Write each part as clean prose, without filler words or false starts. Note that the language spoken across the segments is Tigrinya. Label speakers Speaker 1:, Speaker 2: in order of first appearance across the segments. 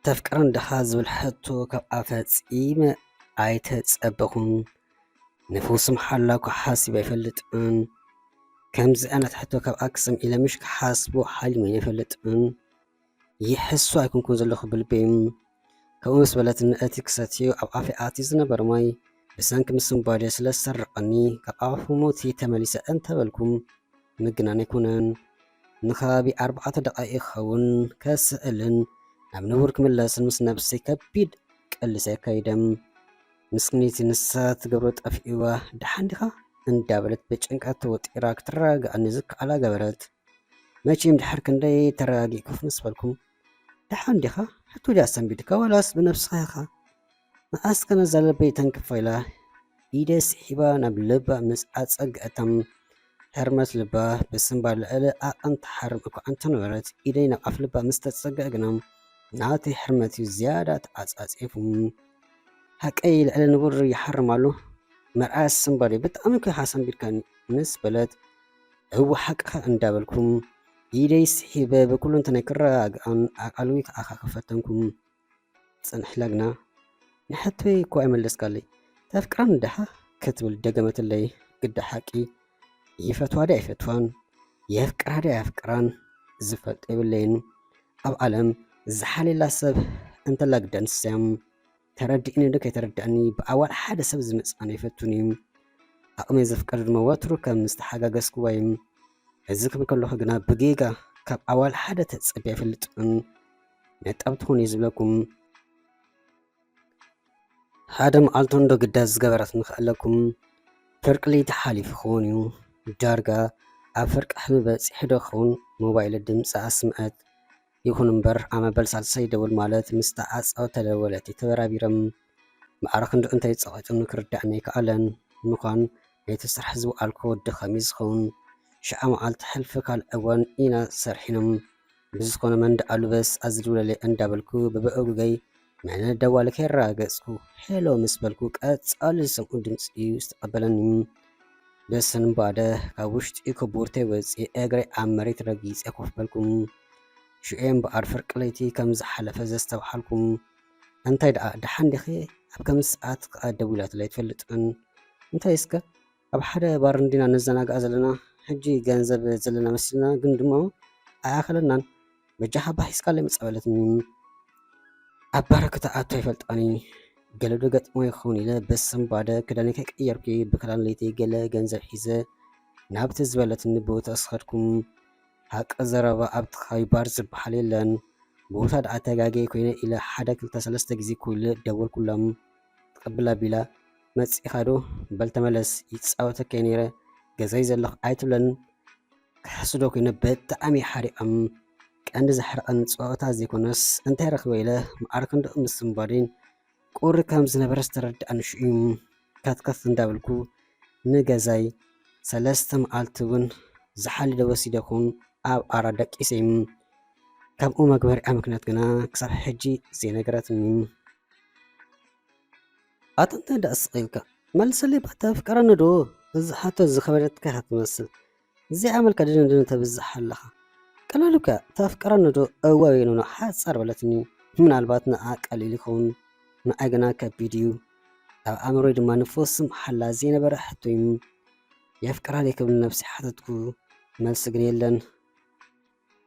Speaker 1: تفكرن دخا زبل حتو كب أفتصيم أيتتصبخن نفوس محلاكو حاسب يفلطن كمز أنا حتو كب أقسم إلى مش حاسبو حالي من يفلطن يحسو أيكون زلخ بالبيم كونس بلتن أتكساتيو أو أفي آتيزنا برماي بسانك مسم بادي سلسرقني كب أفو موتي تمليس أنت بالكم مجنان يكونن نخابي 4 دقائق خون كسألن نعم نورك من لاسن مس نفسي كبيد قلسي كايدم مسكنيتي نسات قبرت أفئوا دحاندخا اندابلت بچنقات وطيراك تراغ انزك على قبرت ماشي مدحر كندي تراغي كف نسبلكم دحاندخا حتو جاسم بيدك ولاس بنفسها خا ما اسكن زال بيتن كفايلا إيدس حبا نبلبا مس أتصقأتم حرمت لبا بسنبال ألا أنت حرم أكو أنت نورت إيدينا أفلبا مستتصقأ قنام نعطي حرمتي زيادة أتصيفهم هكاي لألا نبور يحرم له مرأس سنبالي بتأمك حسن بيركان مس بلد هو حقها اندابلكم إيديس حبا بكل انت نكرا عن أقلويك أخا خفتنكم سنحلقنا نحتوي كو عمل لسكالي تفكران دحا كتب الدقمة اللي قد حقي يفتوى دا يفتوان يفكر دا يفكران زفت إبلين أو علم زحالي لا سب أنت لك دنسيام تردئني دك يتردئني بأول حدا سب زمس أنا يفتونيم أقومي زفكر المواترو كم مستحاقا قسكو وايم الزك بكل حقنا بقيقا كاب أول حدا تتصبع في اللتقن نتقبتون يزبلكم هذا مقالتون دو قداز قبرت نخألكم فرق لي تحاليف خونيو دارقا أفرق أحمد سيحدو خون موبايل الدمس أسمعت يكون مبر أما بلسال سيدة والمالات مستعاص أو تلولتي تبرابيرم معرخ ندو انت يتصغيت نكر دعني كألن مقان يتسرح زو ألكو دخميز خون شعام مقالت حلفك الأوان إنا سرحينم بزخون من دعالو بس أزلو للي اندابلكو ببقو جاي معنى دوالك الراقسكو حلو مسبلكو كأتسأل سمعو دمس يستقبلن بس نباده كاوشت إيكو بورتي وز إيقري عمريت رقيس إيكو فبالكم شوئين بقار فرق ليتي كمز حلفة زستو حالكم انتاي دحان دخي أب كم ساعات دولات اللي تفلتن انتاي اسكا أب حدا باردينا نزانا قازلنا حجي جانزب زلنا مسلنا قندمو آخلنا بجاها باحيسكا اللي متصابلتني أب باركتا آتو يفلتاني قالوا دقت مو يخوني لا بس مبادا كداني كيك إيركي بكران ليتي قلا جانزب حيزة نابت زبالت النبوت أسخركم هاك أزرابا أبت خايبار زبحالي لان بوتاد عتاقاقي كوينة إلى حدا كلتا سلستا جزي كل دول كلهم تقبلا بلا ماتس إخادو بلتملس يتساوتا كينيرا جزاي زلق عيتولن كحسدو كوينة بتعامي حاري أم كأن زحر أن تسواتا زي كونس انتهي رخويلة معاركن دو مستنبارين قور كامز نبرس ترد أنشئيم كاتكث ندابلكو نجازاي سلستم آلتون زحالي دوسي دخون أو أرادك إسيم كم مقبر أمكنت قنا كسر حجي زي نقراتني أتنت دا أسقيلك مالسلي بحتا فكرنا دو حتى الزخبرتك هتمثل زي عمل كدين دون تبزح لها قالوا تفكرنا دو أوينو حاد صار ولتني من الباتنا قليل يكون نأجنا كفيديو أو أمر ما نفوس محلا زين برحتويم يفكر عليك بالنفس حدتكو مالس قليلا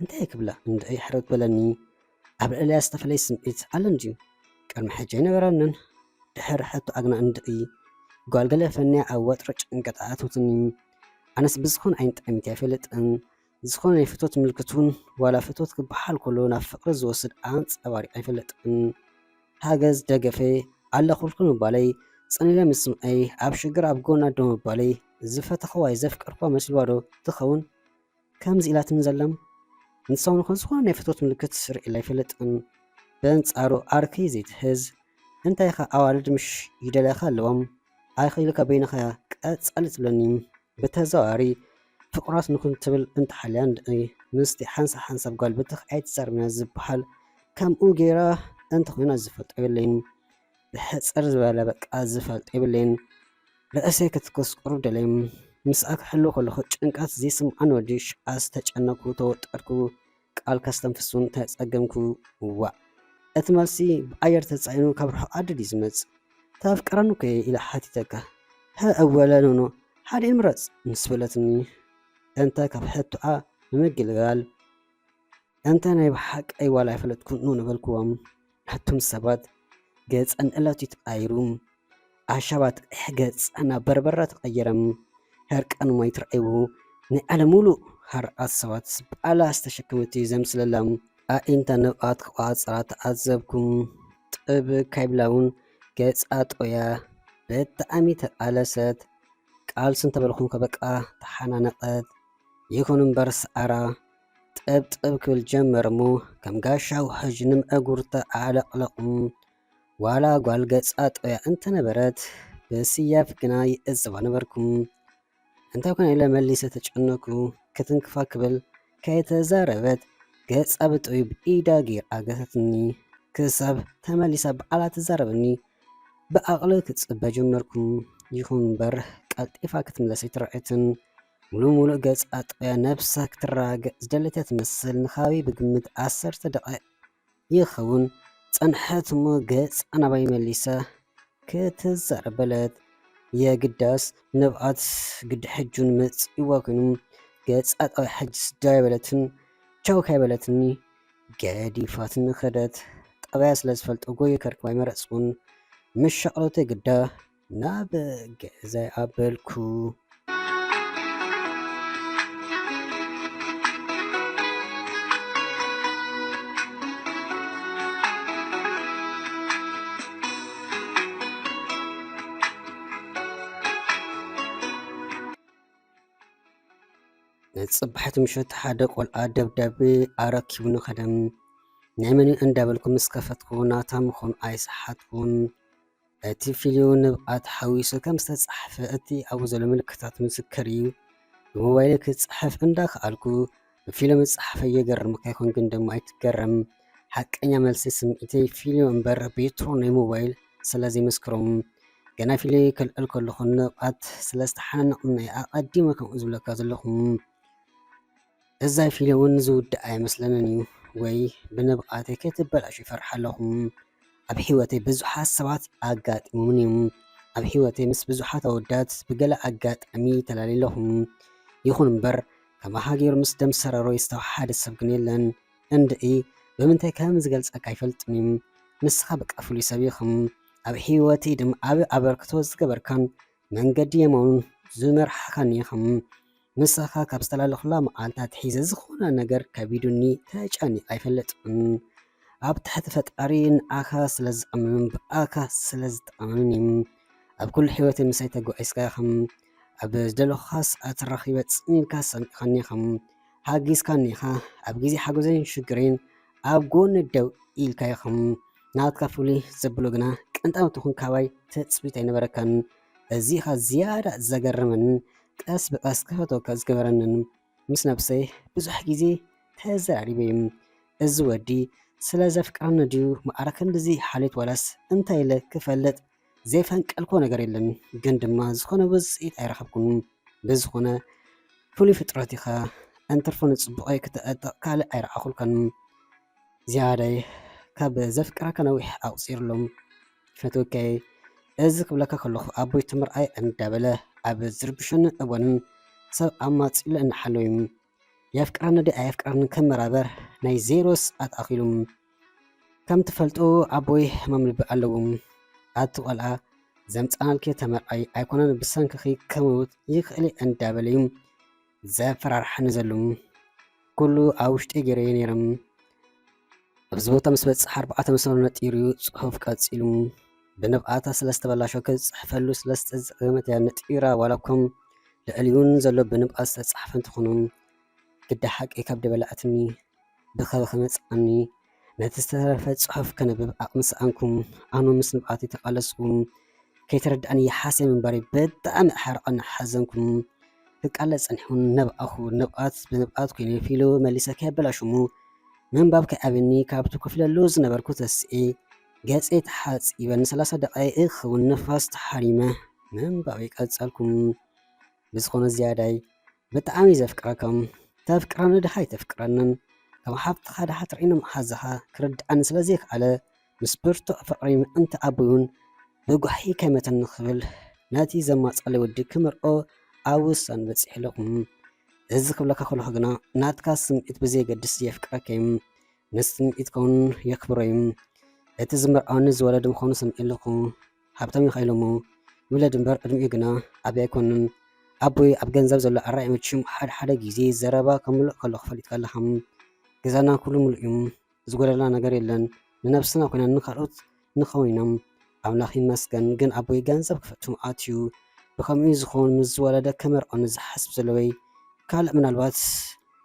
Speaker 1: انت هيك بلا عند أي حرد بلني قبل اللي أستفلي سمعت علنجي كان محجين برنن دحر حتى أغنى عند أي قال فني أوت رج انقطعات وتني أنا سبزخون عين تعمتي فلت أن زخون يفتوت ملكتون ولا فتوت بحال كلنا فقر زوسد أنت أواري أي فلت أن هاجز دقفي على خلقنا بالي صنيلا مسم أي أبشجر أبقونا دوم بالي زفت خواي زفك أرقى مسلوارو تخون كم زيلات نزلم نصون نكون سخون يفتوت ملكت سر إلا يفلت أن بنت أرو أركيزيت هز أنت يا خا أوارد مش يدلا خلوهم أي خيلك بينك يا أتسألت لني بتزاري فقرات نكون تبل أنت حاليا أي مستي حنسة بقال بتخ عيد سر من الزبحال كم أوجيرا أنت خوينا زفلت إبلين بحس أرز ولا بقى زفلت إبلين رأسي كتكس قرب دليم مساك حلو كل خد انقاس زي سم أنا وديش أستج أنكو توتركو قال كاستنفسون تأجمكو وا እቲ መልሲ ብኣየር ተጻዒኑ ካብ ርሑቕ ዓዲ ድዩ ዝመጽእ? ተፍቅረኒ እኮ ኢለ ሓቲተካ ኣወለኖ ሓደ ምረጽ ምስ በለትኒ እንተ ካብ ሕቱዓ ንምግልጋል እንተ ናይ ብሓቀይ ዋላ ኣይፈለጥኩን ንበልክዎም ሕቱም ሰባት ገጸን ዕለቱ ተቃይሩ ኣሻባት ገጸና በርበራ ተቐየረም ሕርቀን ማይ ትረአይቡ ናይ ዓለም ሙሉእ ሃርኣት ሰባት በዓላ ዝተሸከመት እዩ ዘምስለላም ኣኢንተ ንብኣት ክቋፀራ ተዓዘብኩም ጥብ ካይብላውን ገጻ ጦያ ብጣዕሚ ተቃለሰት ቃልሲ እንተበልኩም ከበቃ ተሓናነቐት ይኹን እምበር ሰዓራ ጥብጥብ ክብል ጀመር እሞ ከም ጋሻ ውሕጅ ንምእጉር ተዓለቕለቑም ዋላ ጓል ገጻ ጦያ እንተነበረት ብስያፍ ግና ይእዘባ ነበርኩም እንታይ ኮነ ኢለ መሊሰ ተጨነኩ ክትንክፋ ክብል ከይተዛረበት ገጻ ብጥዩ ብኢዳ ጌር ኣገተትኒ ክሳብ ተመሊሳ በዓላ ትዛረበኒ ብዓቕሊ ክጽበ ጀመርኩም ይኹን እምበር ቀልጢፋ ክትምለስ ኣይትረአይትን ሙሉእ ገጻ ጦያ ነብሳ ክትራገእ ዝደለታ ትመስል ንኻቢ ብግምት 10 ደቂቕ ይኸውን ጸንሐት እሞ ገጻ ናባይ መሊሳ ክትዛረበለት የግዳስ ንብኣት ግዲ ሕጁን መጽእዋ ኮይኑ ገጻ ጦያ ሕጅስ ዳይበለትን ቻው ካይበለትኒ ገዲፋትን ኸደት ጠበያ ስለ ዝፈልጦ ጎይ ከርክባ ይመረጽውን ምሻቕሎተ ግዳ ናብ ገዛ ኣበልኩ ጽባሕት ምሸት ሓደ ቆልዓ ደብዳቤ ኣረኪቡ ንኸደም ናይ መን እንዳበልኩ ምስ ከፈትኩ ናታ ምኾኑ ኣይሰሓትኩን እቲ ፊልዩ ንብኣት ሓዊሱ ከም ዝተጻሕፈ እቲ ኣብኡ ዘሎ ምልክታት ምስክር እዩ ብሞባይል ክጽሕፍ እንዳኽኣልኩ ብፊልም ዝጸሓፈ የገርምካ ይኹን ግን ደሞ ኣይትገረም ሓቀኛ መልሲ ስምዒተይ ፊልዩ እምበር ቤትሮ ናይ ሞባይል ስለ ዘይመስክሮም ገና ፊልዩ ክልዕል ከለኹ ንብኣት ስለ ዝተሓናነቕና ኣቐዲመ ከምኡ ዝብለካ ዘለኹም እዛ ፊልዩ እውን ዝውድእ ኣይመስለንን እዩ ወይ ብንብኣተይ ከይትበላሹ ይፈርሕ ኣለኹም ኣብ ሕይወተይ ብዙሓት ሰባት ኣጋጢሞምን እዮም ኣብ ሕይወተይ ምስ ብዙሓት ኣወዳት ብገለ ኣጋጣሚ ተላለለኹም ይኹን እምበር ከም ሃገሩ ምስ ደም ሰረሮ ዝተዋሓደ ሰብ ግን የለን እንድኢ ብምንታይ ከም ዝገልጸካ ኣይፈልጥን እዩ ንስኻ በቃ ፍሉይ ሰብ ኢኹም ኣብ ሕይወተይ ድማ ዓብ ኣበርክቶ ዝገበርካን መንገዲ የማኑን ዝመርሓኻን ኢኹም ንስኻ ካብ ዝተላለኹላ መዓልታት ሒዘ ዝኾነ ነገር ከቢዱኒ ተጫኒቕ ኣይፈለጥን ኣብ ትሕቲ ፈጣሪ ንኣኻ ስለ ዝኣምንን ብኣካ ስለ ዝጠቕመንን እዩ ኣብ ኩሉ ሕይወተይ ምሳይ ተጓዒዝካ ኢኹም ኣብ ዝደለኹካ ሰዓት ረኺበ ጽኒልካ ሰሚዕኻኒ ኢኹም ሓጊዝካኒ ኢኻ ኣብ ግዜ ሓጎዘን ሽግረን ኣብ ጎኒ ደው ኢልካ ኢኹም ናትካ ፍሉይ ዘብሎ ግና ቅንጣውንቲ ይኹን ካባይ ተፅቢት ኣይነበረካን እዚኻ ዝያዳ ዘገርመንን ቀስ ብቀስ ክፈተወካ ዝገበረንን ምስ ነብሰይ ብዙሕ ግዜ ተዘራሪበ እዩ እዚ ወዲ ስለ ዘፍቅረኒ ድዩ ማዕረ ክንድዚ ሓሊት ዋላስ እንታይ ኢለ ክፈልጥ ዘይፈንቀልኮ ነገር የለን ግን ድማ ዝኾነ ውፅኢት ኣይረኸብኩን ብዝኾነ ፍሉይ ፍጥረት ኢኻ እንተርፎ ንፅቡቐይ ክትዕጠቕ ካልእ ኣይረኣኹልከን ዝያዳይ ካብ ዘፍቅረካ ነዊሕ ኣቁፂርሎም ፈትወከይ እዚ ክብለካ ከለኹ ኣቦይ ትምርኣይ እንዳበለ ኣብ ዝርብሸኒ እወንን ሰብ ኣማፂሉ እናሓለዩ የፍቅረኒ ድ ኣየፍቅረኒ ከመራበር ናይ ዜሮ ሰዓት ኣኺሉም ከም ትፈልጡ ኣቦይ ሕማም ልቢ ኣለዎም ኣቲ ቆልዓ ዘምፃናልከ ተመርኣይ ኣይኮነን ብሰንክኺ ከመውት ይኽእል እንዳበለ እዩ ዘፈራርሐኒ ዘሎ ኩሉ ኣብ ውሽጢ ገይረየ ነይሮም ኣብዚ ቦታ ምስ በፅሕ 4 መስመር ነጢሩ ፅሑፍ ቀፂሉ ብንብኣታ ስለዝተበላሸ ክፅሕፈሉ ስለዝተዘቐመት እያ ነጢራ ዋላኩም ልዕልዩን ዘሎ ብንብኣት ዝተፃሕፈ እንትኾኑ ግዳ ሓቂ ካብ ደበላእትኒ ብኸበ ከመፅኣኒ ነቲ ዝተረፈ ፅሑፍ ከነብብ ዓቕሚ ሰኣንኩም ኣነ ምስ ንብኣት ተቃለስኩም ከይተረዳእኒ ይሓሰብ ምንባሪ ብጣዕሚ ኣሕረቐኒ ሓዘንኩም ክቃለስ ፀኒሑን ነብኣኹ ንብኣት ብንብኣት ኮይኑ ፊሉ መሊሰ ከየበላሽሙ ምንባብ ከይኣብኒ ካብቲ ክፍለሉ ዝነበርኩ ተስኤ ገፄ ተሓፂበ ን30 ደቂቕ ክኸውን ንፋስ ተሓሪመ ምንባብ ይቀፀልኩም ብዝኾነ ዝያዳይ ብጣዕሚ ዘፍቅረከም ተፍቅረኒ ድኻ ኣይተፍቅረንን ከም ሓፍትኻ ድሓ ትርኢኖም ሓዝኻ ክርድኣኒ ስለዘይከኣለ ምስ ብርቱዕ ፍቕሪ ምእንቲ ኣቦዩን ብጓሒ ከይመተኒ ክብል ነቲ ዘማፀለ ወዲ ክምርኦ ኣብ ውሳነ በፂሕ ኣለኹም። እዚ ክብለካ ከለኹ ግና ናትካ ስምዒት ብዘየገድስ የፍቅረካ እዩ፣ ምስ ስምዒትካ እውን የክብሮ እዩ። እቲ ዝምርዓወኒ ዝወለድ ምዃኑ ሰምዒ ኣለኹ። ሃብቶም ይኽእል እሞ ይውለድ እምበር ዕድሚኡ ግና ዓብዪ ኣይኮነን። ኣቦይ ኣብ ገንዘብ ዘሎ ኣራይ መችም ሓደ ግዜ ዘረባ ከምልእ ከለኹ ፈሊጥካ ኣለኻ። ገዛና ኩሉ ሙሉእ እዩ፣ ዝጎደለና ነገር የለን። ንነብስና ኮይና ንካልኦት ንኸውን ኢና። ኣምላኽ ይመስገን። ግን ኣቦይ ገንዘብ ክፈትም ኣትዩ ብከምኡ ዝኸውን ምስ ዝወለደ ከመርዖኒ ዝሓስብ ዘለወይ ካልእ ምናልባት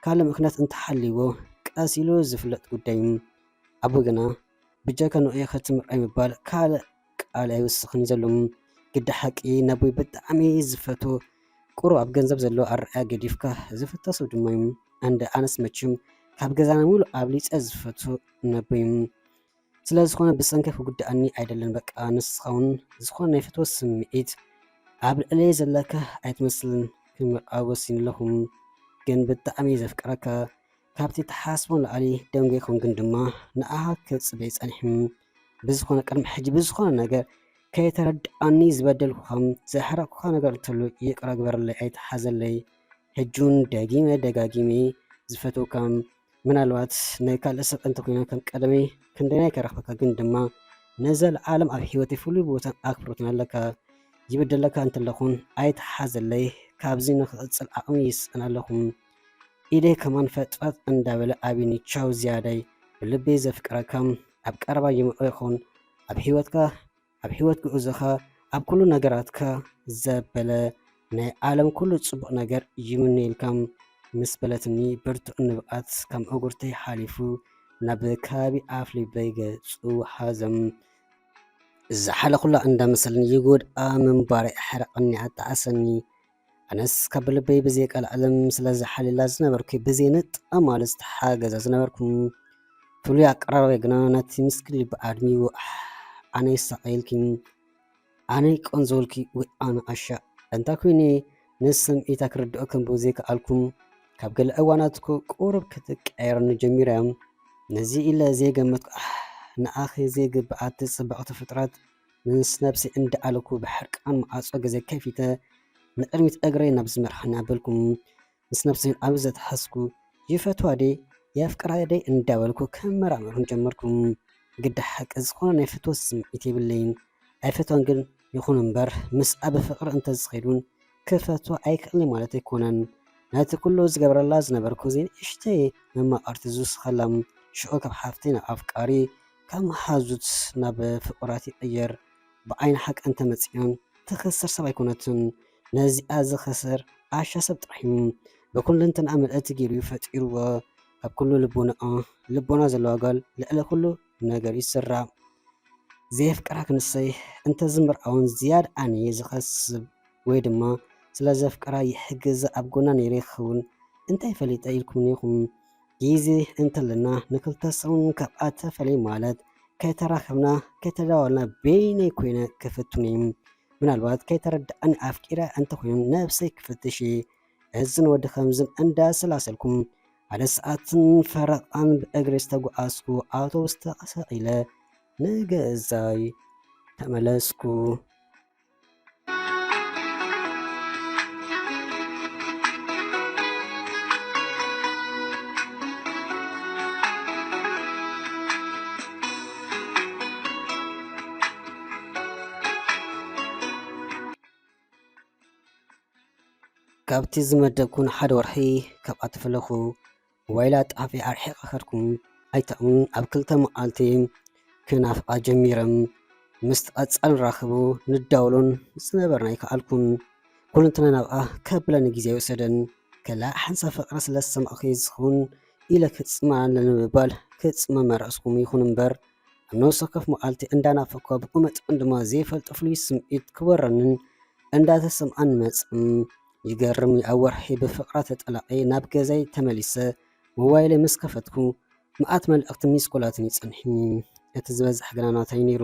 Speaker 1: ካልእ ምክንያት እንተሓልይዎ ቀስ ኢሉ ዝፍለጥ ጉዳይ እዩ። ኣቦይ ግና ብጀካ ንዑየ ክትምርዓይ ምባል ካልእ ቃል ኣይውስኽን ዘሎም ግዲ ሓቂ ናቦይ ብጣዕሚ ዝፈቶ ቁሩብ ኣብ ገንዘብ ዘለዎ ኣርኣያ ገዲፍካ ዝፍቶ ሰብ ድማ እዩ። እንደ ኣነስ መችም ካብ ገዛና ሙሉእ ኣብሊፀ ዝፈቶ ናቦይ እዩ። ስለዝኾነ ብሰንኪ ክጉዳኣኒ ኣይደለን። በቃ ንስኻ እውን ዝኾነ ናይ ፍትወት ስምዒት ኣብ ልዕለየ ዘለካ ኣይትመስልን ክምርዓው ወሲነ ኣለኹ። ግን ብጣዕሚ ዘፍቅረካ ካብቲ ተሓስቦን ላዕሊ ደንጎ ይኹን ግን ድማ ንኣኻ ክፅበይ ፀኒሕ ብዝኾነ ቅድሚ ሕጂ ብዝኾነ ነገር ከይተረድኣኒ ዝበደልኩኻም ዘሕረቅኩኻ ነገር እንተሎ ይቅር ግበረለይ፣ ኣይተሓዘለይ። ሕጁን ደጋጊመ ዝፈትውካ ምናልባት ናይ ካልእ ሰብ እንተኮይና ከም ቀደመይ ክንደይ ከረኽበካ፣ ግን ድማ ነዘለዓለም ኣብ ሂወተይ ፍሉይ ቦታን ኣክብሮትን ኣለካ። ይብደለካ እንተለኹን ኣይተሓዘለይ። ካብዚ ንክቕፅል ዓቕሚ ይስአን ኣለኹም። ኢደይ ከማን ፈጥፈጥ እንዳበለ ኣብኒ ቻው ዝያዳይ ብልበይ ዘፍቅረካ ኣብ ቀረባ ይምርዖ ይኹን ኣብ ሂወት ጉዕዞኻ ኣብ ኩሉ ነገራትካ ዘበለ ናይ ዓለም ኩሉ ፅቡቕ ነገር ይምነየልካ ምስ በለትኒ ብርቱዕ ንብኣት ከም እጉርተይ ሓሊፉ ናብ ከባቢ ኣፍ ልበይ ገፁ ሓዘም ዝሓለ ኩላ እንዳመሰለኒ ይጎድኣ ምንባረይ ኣሕረቐኒ ኣጣዓሰኒ። ኣነስ ካብ ልበይ ብዘይቀልዓለም ስለዝሓልላ ዝነበርኩ ብዘይንጥቐ ማለት ዝተሓገዘ ዝነበርኩ ፍሉይ ኣቀራርባይ ግና ነቲ ምስኪን ልቢ ኣድሚዎ ኣነ ይሳቀየልኪ፣ ኣነ ይቆንዘበልኪ ወይ ኣነ ኣሻ እንታ ኮይነ ንስምዒታ ክርድኦ ከም ብዘይከኣልኩም ካብ ገለ እዋናትኩ ቁሩብ ክትቀየረኒ ጀሚረ እያ። ነዚ ኢለ ዘይገመትኩ ንኣኺ ዘይግብኣት ፅብቕቲ ፍጥረት ምስ ነብሲ እንዳኣለኩ ብሕርቃን ማዓፆ ገዜ ከፊተ ንቅድሚት እግረይ ናብ ዝመርሐኒ ኣበልኩም ምስ ነብሰይ ኣብ ዘተሓስኩ ይፈትዋ ደ የፍቅራ ደ እንዳበልኩ ከመራምርን ጀመርኩም። ግዲ ሓቂ ዝኾነ ናይ ፍትወት ስምዒት የብለይን። ኣይፈትዋን ግን ይኹን እምበር ምስ ኣብ ፍቅሪ እንተዝኸይዱን ክፈትዋ ኣይክእልኒ ማለት ኣይኮነን። ነቲ ኩሉ ዝገበረላ ዝነበርኩ ንእሽተይ መማቐርቲ ዝውስኸላ ሽዑ ካብ ሓፍተይ ናብ ኣፍቃሪ ካብ መሓዙት ናብ ፍቁራት ይቕየር። ብዓይኒ ሓቂ እንተመፂኦን ትኽስር ሰብ ኣይኮነትን። ነዚኣ ዝኸስር ኣሻ ሰብ ጥራሕ እዩ። ብኩልንትና መልእቲ ገይሩ ፈጢርዎ ካብ ኩሉ ልቦና ዘለዋ ጓል ልዕሊ ኩሉ ነገር ይስራዕ። ዘየፍቅራ ክንሰይ እንተዝምርዓውን ዝያድ ኣነ ዝኸስብ ወይ ድማ ስለ ዘፍቅራ ይሕግዝ ኣብ ጎና ነይረ ይኸውን እንታይ ፈሊጠ ኢልኩም ኔኹም። ግዜ እንተለና ንክልተ ሰውን ካብኣ ተፈለይ ማለት ከይተራኸብና ከይተዳዋልና በይነይ ኮይነ ክፍቱን እዩ። ምናልባት ከይተረድኣኒ ኣፍቂራ እንተኮይኑ ነብሰይ ክፍትሽ እዝን ወዲ ከምዝን እንዳሰላሰልኩም ሓደ ሰዓትን ፈረቓን ብእግሪ ዝተጓዓዝኩ ኣውቶቡስ ተሰቂለ ንገዛይ ተመለስኩ። ካብቲ ዝመደብኩን ሓደ ወርሒ ካብኣ ተፈለኹ ዋይላ ጣፊ ኣርሒቐ ከድኩም ኣይተእሙን ኣብ ክልተ መዓልቲ ክናፍቃ ጀሚረም ምስ ተቐፃል ንራኽቡ ንዳውሎን ዝነበርና ይከኣልኩን ኩልንትና ናብኣ ከብለኒ ግዜ ይወሰደን ከላ ሓንሳ ፍቅሪ ስለዝሰማዕኸ ዝኸውን ኢለ ክፅማን ንምባል ክፅመ መረእስኩም ይኹን እምበር ኣብ ነወሰከፍ መዓልቲ እንዳናፈኳ ብቁመጥን ድማ ዘይፈልጦ ፍሉይ ስምዒት ክበረንን እንዳተሰምዓን መፅም ይገርም። ኣብ ወርሒ ብፍቅራ ተጠላቀየ ናብ ገዛይ ተመሊሰ ሞባይለይ ምስ ከፈትኩ መዓት መልእኽቲ ሚስኮላትን ይፀንሕኒ። እቲ ዝበዝሕ ግና ናታይ ነይሩ።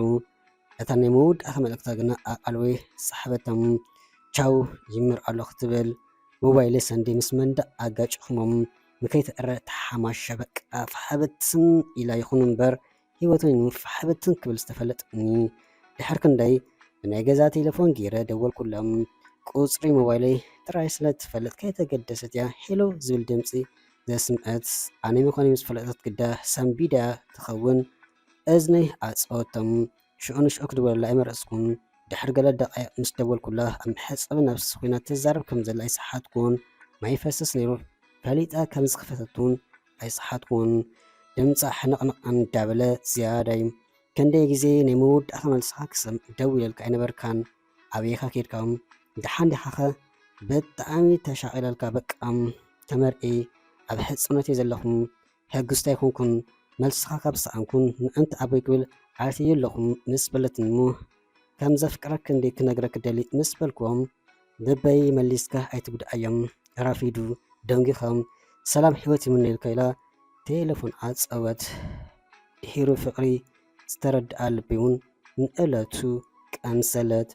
Speaker 1: እታ ናይ መወዳእታ መልእኽታ ግና ኣቃልወይ ሳሕበቶም ቻው ይምር ኣሎ ክትብል ሞባይለይ ሰንዴ ምስ መንደቅ ኣጋጭኹሞም ንከይትዕረ ተሓማሸ በቃ ፍሕብትን ኢላ ይኹን እምበር ሂወተይ ፍሕብትን ክብል ዝተፈለጥኒ ድሕር ክንደይ ብናይ ገዛ ቴሌፎን ገይረ ደወልኩሎም ቁፅሪ ሞባይለይ ጥራይ ስለ ትፈልጥ ከይተገደሰት እያ ሄሎ ዝብል ድምፂ ዘስምዐት ኣነ ምዃነይ ምስ ፈለጠት ግዳ ሰንቢዳ ትኸውን እዝነይ ኣፀወቶም ሽዑ ንሽዑ ክድወለላ ኣይመረፅኩን ድሕሪ ገለ ደቂቕ ምስ ደወልኩላ ኣብ መሕፀቢ ነብሲ ኮይና ትዛረብ ከም ዘላ ኣይሰሓትኩን ማይ ይፈስስ ነይሩ ፈሊጣ ከም ዝኽፈተት ኣይሰሓትኩን ድምፃ ሕንቕንቕ እንዳበለ ዝያዳ እዩ ክንደይ ግዜ ናይ መወዳእኻ መልስኻ ክሰምዕ ደው ኢለልካ ኣይነበርካን ኣበይካ ከይድካ ድሓን ዲኻ ኸ ብጣዕሚ ተሻቒለልካ በቃ ተመርዒ ኣብ ሕፅነት እየ ዘለኹም ሕጉስታ ይኹንኩን መልስኻ ካብ ሰኣንኩን ምእንቲ ኣበይ ክብል ዓርትዩ ኣለኹም ምስ በለትን እሞ ከም ዘፍቅረክ እንዴ ክነግረክ ደሊ ምስ በልክዎም ልበይ መሊስካ ኣይትጉድኣዮም ረፊዱ ደንጊኾም ሰላም ሂወት ይምነኢልካ ኢላ ቴሌፎን ኣፀወት ድሒሩ ፍቕሪ ዝተረድኣ ልቢ እውን ንዕለቱ ቀንሰለት